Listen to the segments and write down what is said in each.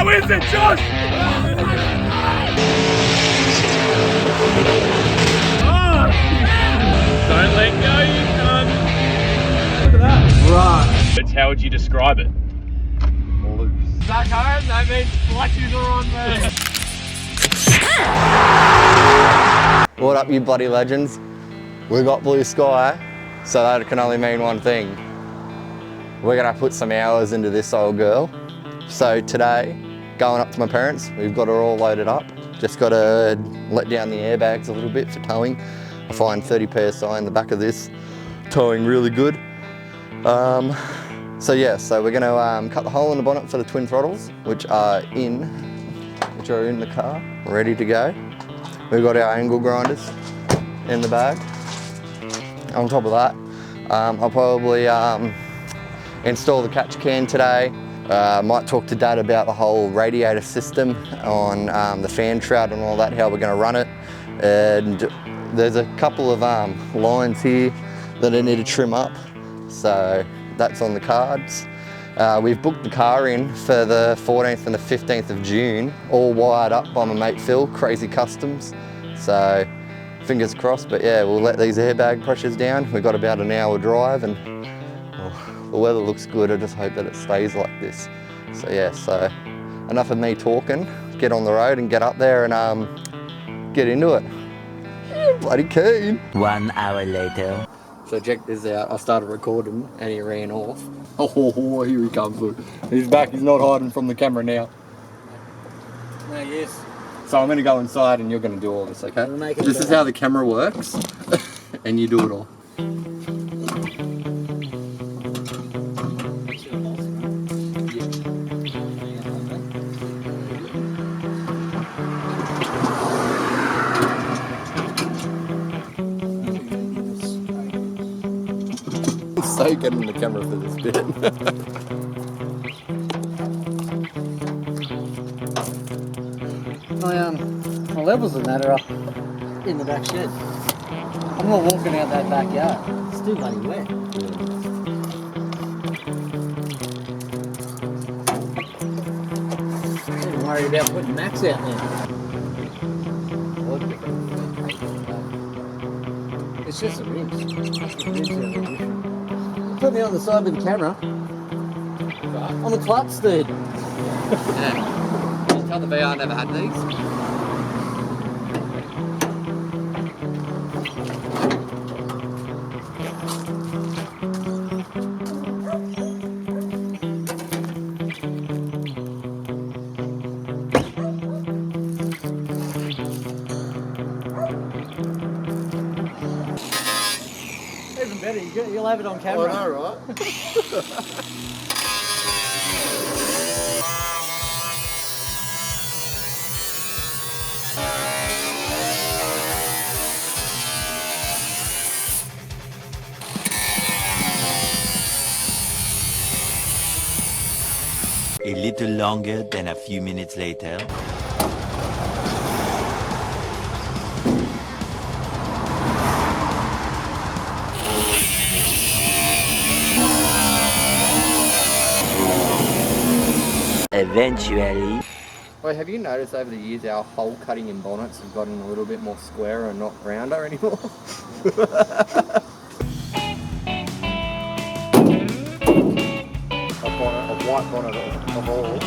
How is it, Josh? Oh, don't let go, you cunt. Look at that. Right. It's how would you describe it? Back home, that means flushies are on there. What up, you bloody legends? We got blue sky, so that can only mean one thing. We're gonna put some hours into this old girl. So today, going up to my parents, we've got her all loaded up. Just gotta let down the airbags a little bit for towing. I find 30 PSI in the back of this, towing really good. So we're gonna cut the hole in the bonnet for the twin throttles, which are in the car, ready to go. We've got our angle grinders in the bag. On top of that, I'll probably install the catch can today. Might talk to Dad about the whole radiator system on the fan shroud and all that, how we're gonna run it. And there's a couple of lines here that I need to trim up, so that's on the cards. We've booked the car in for the 14th and the 15th of June, all wired up by my mate Phil, Crazy Customs. So fingers crossed, but yeah, we'll let these airbag pressures down. We've got about an hour drive and the weather looks good. I just hope that it stays like this. So yeah, so enough of me talking. Get on the road and get up there and get into it. Yeah, bloody keen. 1 hour later. So check this out, I started recording and he ran off. Oh, here he comes, look. He's back, he's not hiding from the camera now. No, yes. So I'm gonna go inside and you're gonna do all this, okay? This is how the camera works, and you do it all. So good in the camera for this bit. My levels of that are up in the back shed. I'm not walking out that backyard. It's too bloody wet. I'm worried about putting Max out there. It's just a rinse. Put me on the side with the camera. On the clutch, dude. Yeah. Can you tell the VR never had these? Even better, you'll have it on camera. I know, right? A little longer than a few minutes later. Eventually. Wait, have you noticed over the years our hole cutting in bonnets have gotten a little bit more square and not rounder anymore? A white bonnet of all.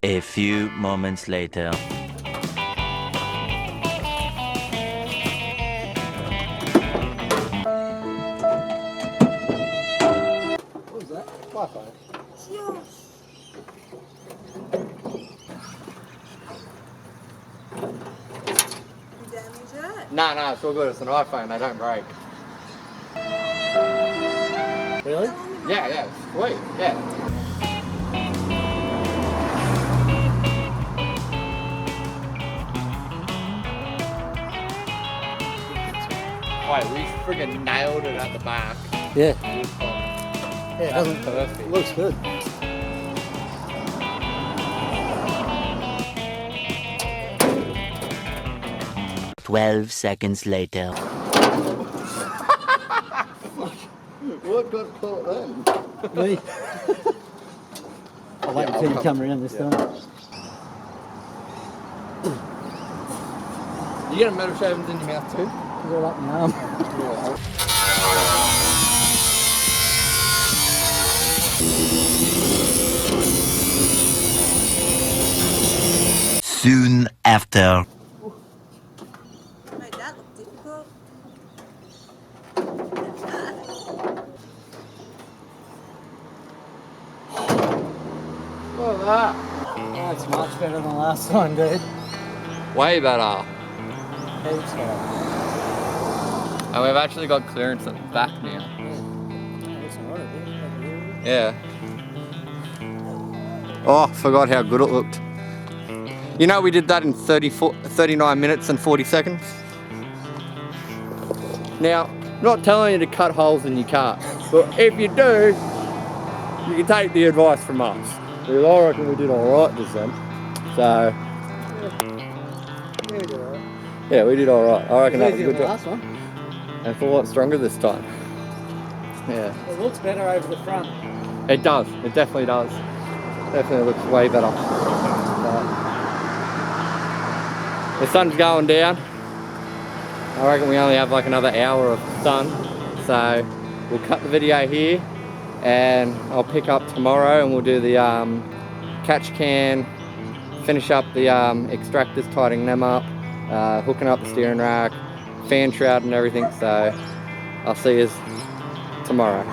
A few moments later. What was that? Wi-Fi. No, it's all good. It's an iPhone. They don't break. Really? Yeah, sweet. Yeah. Wait, we friggin' nailed it at the back. Yeah. Yeah, it doesn't. Perfect. Looks good. "12 seconds later. What got caught then? Me. I'll wait until you come around this time. You get a metal shavings in your mouth too? It's all up my arm. Soon after. Made that look difficult. Look at that. That's much better than last time, dude. Way better. Heaps better. And we've actually got clearance at the back now. That's alright, dude. Yeah. Oh, forgot how good it looked. You know we did that in 39 minutes and 40 seconds? Now, I'm not telling you to cut holes in your car, but if you do, you can take the advice from us. Because I reckon we did alright just then. So, yeah, we did alright. I reckon that was a good job. Last one. And it's a lot stronger this time. Yeah. It looks better over the front. It does. It definitely does. Definitely looks way better. The sun's going down. I reckon we only have like another hour of sun. So we'll cut the video here and I'll pick up tomorrow and we'll do the catch can, finish up the extractors, tightening them up, hooking up the steering rack, fan shroud and everything. So I'll see you tomorrow.